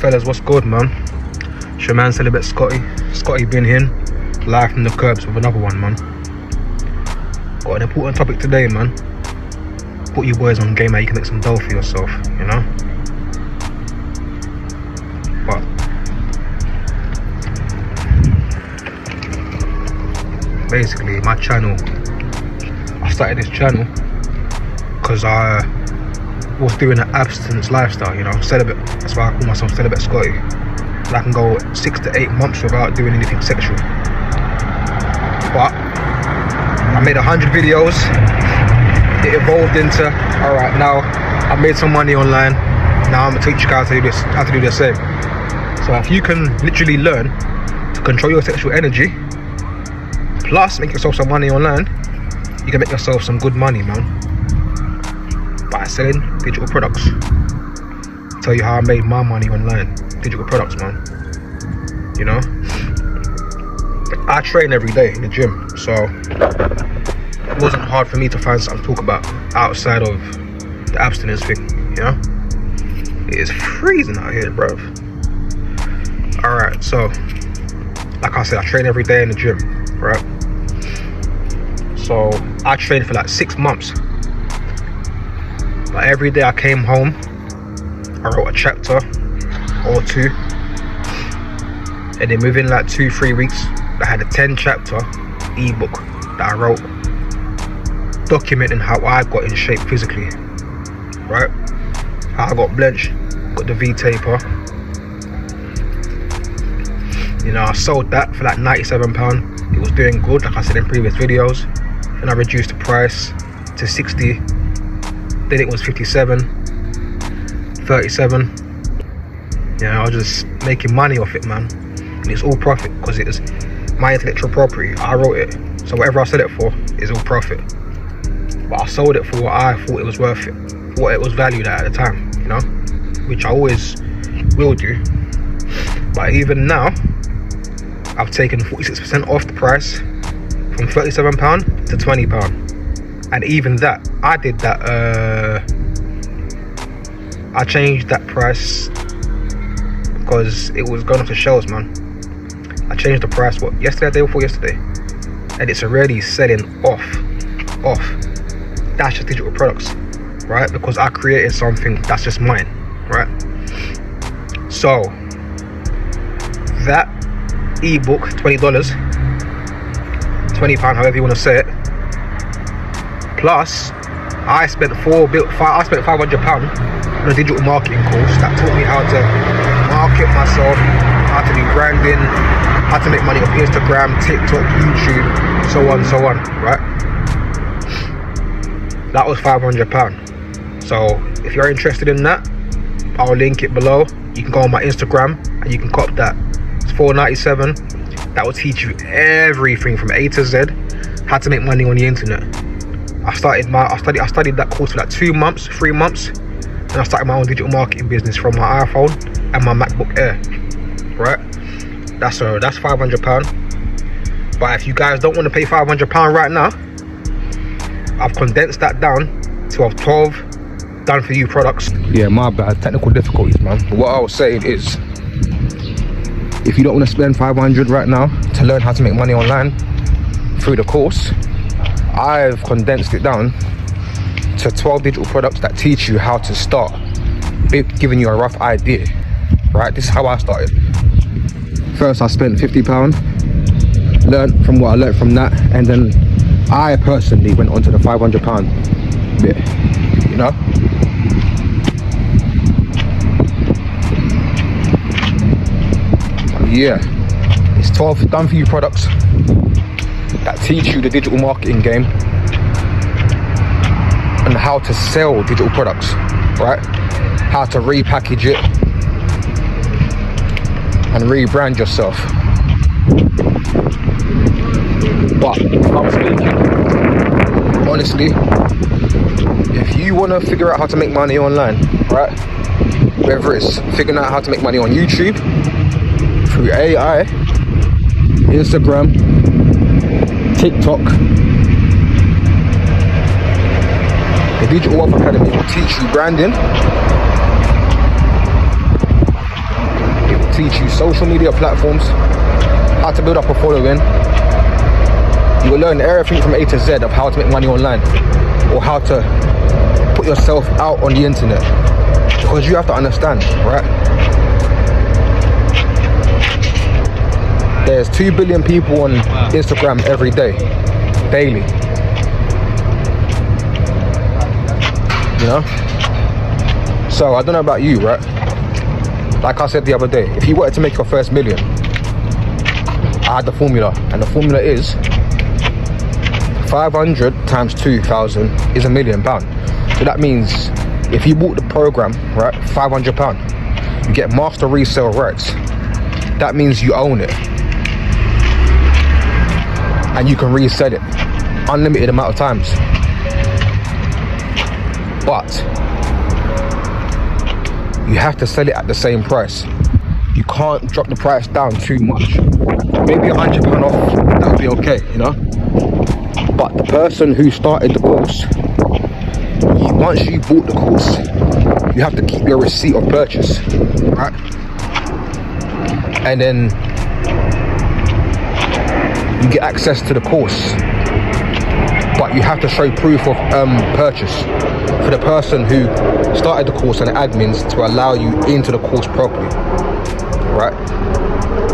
fellas, what's good, man? It's your man Celibate Scotty. Scotty been here, live from the curbs with another one, man. Got an important topic today, man. Put you boys on game how you can make some dough for yourself, you know? But basically, my channel, I started this channel because I was doing an abstinence lifestyle, you know, celibate. That's why I call myself Celibate Scotty. And I can go 6 to 8 months without doing anything sexual. But I made 100 videos. It evolved into, alright, now I made some money online. Now I'm gonna teach you guys how to do the same. So if you can literally learn to control your sexual energy, plus make yourself some money online, you can make yourself some good money, man, by selling digital products. Tell you how I made my money online. Digital products, man. You know, I train every day in the gym, so it wasn't hard for me to find something to talk about outside of the abstinence thing, you know. It is freezing out here, bruv. Alright, so like I said, I train every day in the gym, right? So I trained for like 6 months. Like every day I came home, I wrote a chapter or 2, and then within like 2-3 weeks I had a 10 chapter ebook that I wrote documenting how I got in shape physically, right? How I got blenched, got the V-taper. You know, I sold that for like £97. It was doing good, like I said in previous videos. And I reduced the price to 60. Then it was 57, 37. Yeah, I was just making money off it, man. And it's all profit because it is my intellectual property. I wrote it, so whatever I sell it for is all profit. But I sold it for what I thought it was worth it, what it was valued at the time, you know, which I always will do. But even now, I've taken 46% off the price from £37 to £20. And even that, I did that, I changed that price because it was going off the shelves, man. I changed the price, what, yesterday, day before yesterday, and it's already selling off. That's just digital products, right? Because I created something that's just mine, right? So that ebook, $20, £20, however you want to say it, plus I spent £500 on a digital marketing course that taught me how to market myself, how to do branding, how to make money off Instagram, TikTok, YouTube, so on, right? That was £500. So if you're interested in that, I'll link it below. You can go on my Instagram and you can cop that. It's $4.97. That will teach you everything from A to Z, how to make money on the internet. I studied that course for like 2 months, 3 months, and I started my own digital marketing business from my iPhone and my MacBook Air, right? That's £500. But if you guys don't want to pay £500 right now, I've condensed that down to 12 done for you products. Yeah, my bad, technical difficulties, man. But what I was saying is, if you don't want to spend $500 right now to learn how to make money online through the course, I've condensed it down to 12 digital products that teach you how to start, giving you a rough idea, right? This is how I started. First I spent £50, learned from what I learned from that, and then I personally went on to the £500 bit, you know? Yeah, it's 12 done for you products that teach you the digital marketing game and how to sell digital products, right? How to repackage it and rebrand yourself. But if I'm speaking honestly, if you want to figure out how to make money online, right? Whether it's figuring out how to make money on YouTube, through AI, Instagram, TikTok, the Digital Wealth Academy will teach you branding, social media platforms, how to build up a following. You will learn everything from A to Z of how to make money online, or how to put yourself out on the internet. Because you have to understand, right? There's 2 billion people on Instagram every day, daily. You know? So I don't know about you, right? Like I said the other day, if you wanted to make your first million, I had the formula, and the formula is 500 times 2,000 is £1 million. So that means if you bought the program, right, £500, you get master resale rights. That means you own it, and you can resell it unlimited amount of times. But you have to sell it at the same price. You can't drop the price down too much. Maybe £100 off, that would be okay, you know? But the person who started the course, once you bought the course, you have to keep your receipt of purchase, right? And then you get access to the course, but you have to show proof of purchase for the person who started the course and the admins to allow you into the course properly, right?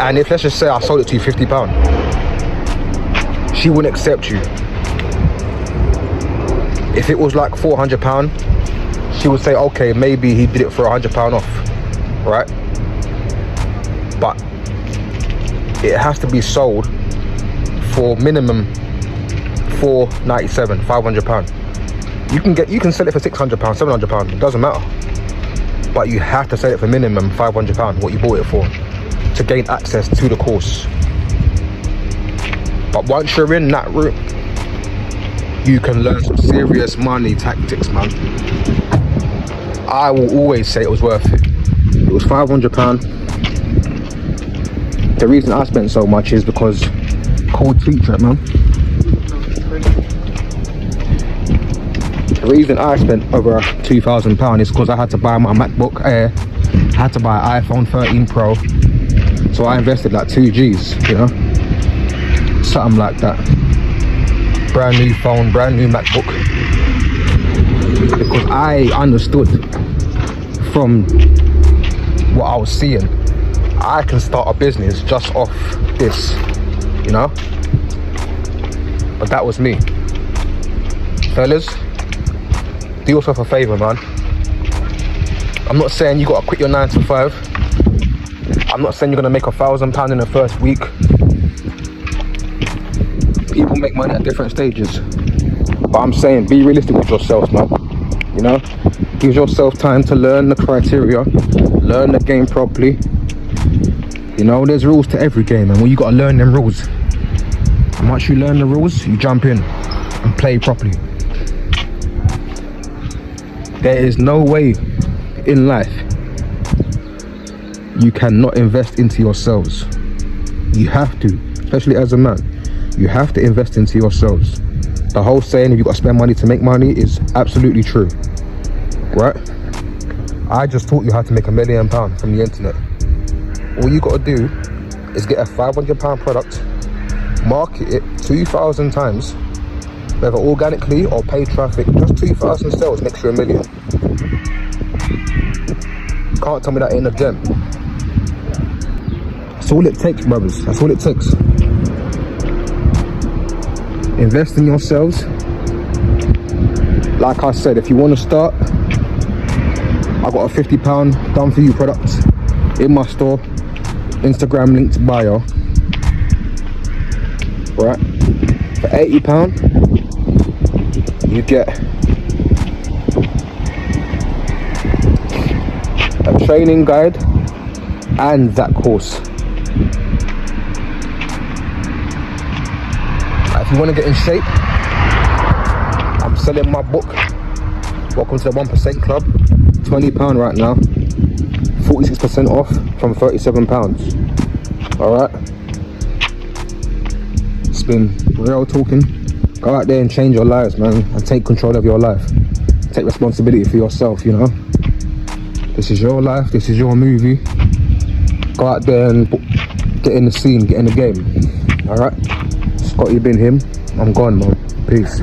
And if, let's just say I sold it to you £50, she wouldn't accept you. If it was like £400, she would say, okay, maybe he did it for £100 off, right? But it has to be sold for minimum £497, £500. You can sell it for £600, £700, it doesn't matter. But you have to sell it for minimum £500, what you bought it for, to gain access to the course. But once you're in that route, you can learn some serious money tactics, man. I will always say it was worth it. It was £500. The reason I spent so much is because cold feet trap, man. The reason I spent over £2,000 is because I had to buy my MacBook Air, I had to buy iPhone 13 Pro, so I invested like 2 G's, you know, something like that. Brand new phone, brand new MacBook, because I understood from what I was seeing, I can start a business just off this, you know. But that was me. Fellas, do yourself a favor, man. I'm not saying you gotta quit your 9 to 5. I'm not saying you're gonna make £1,000 in the first week. People make money at different stages, but I'm saying be realistic with yourself, man. You know, give yourself time to learn the criteria, learn the game properly. You know, there's rules to every game, and when you gotta learn them rules, and once you learn the rules, you jump in and play properly. There is no way in life you cannot invest into yourselves. You have to, especially as a man. You have to invest into yourselves. The whole saying, if you got to spend money to make money, is absolutely true, right? I just taught you how to make £1 million from the internet. All you got to do is get a £500 product, market it 2,000 times, whether organically or paid traffic. Just 2,000 sales makes you £1 million. Can't tell me that ain't a gem. That's all it takes, brothers. That's all it takes. Invest in yourselves. Like I said, if you want to start, I've got a £50 done for you product in my store. Instagram link to bio. Right? For £80, you get a training guide and that course. If you want to get in shape, I'm selling my book, Welcome to the 1% Club, £20 right now, 46% off from £37. Alright, it's been real talking. Go out there and change your lives, man, and take control of your life. Take responsibility for yourself, you know. This is your life, this is your movie. Go out there and get in the scene, get in the game. Alright? Scotty been him. I'm gone, man. Peace.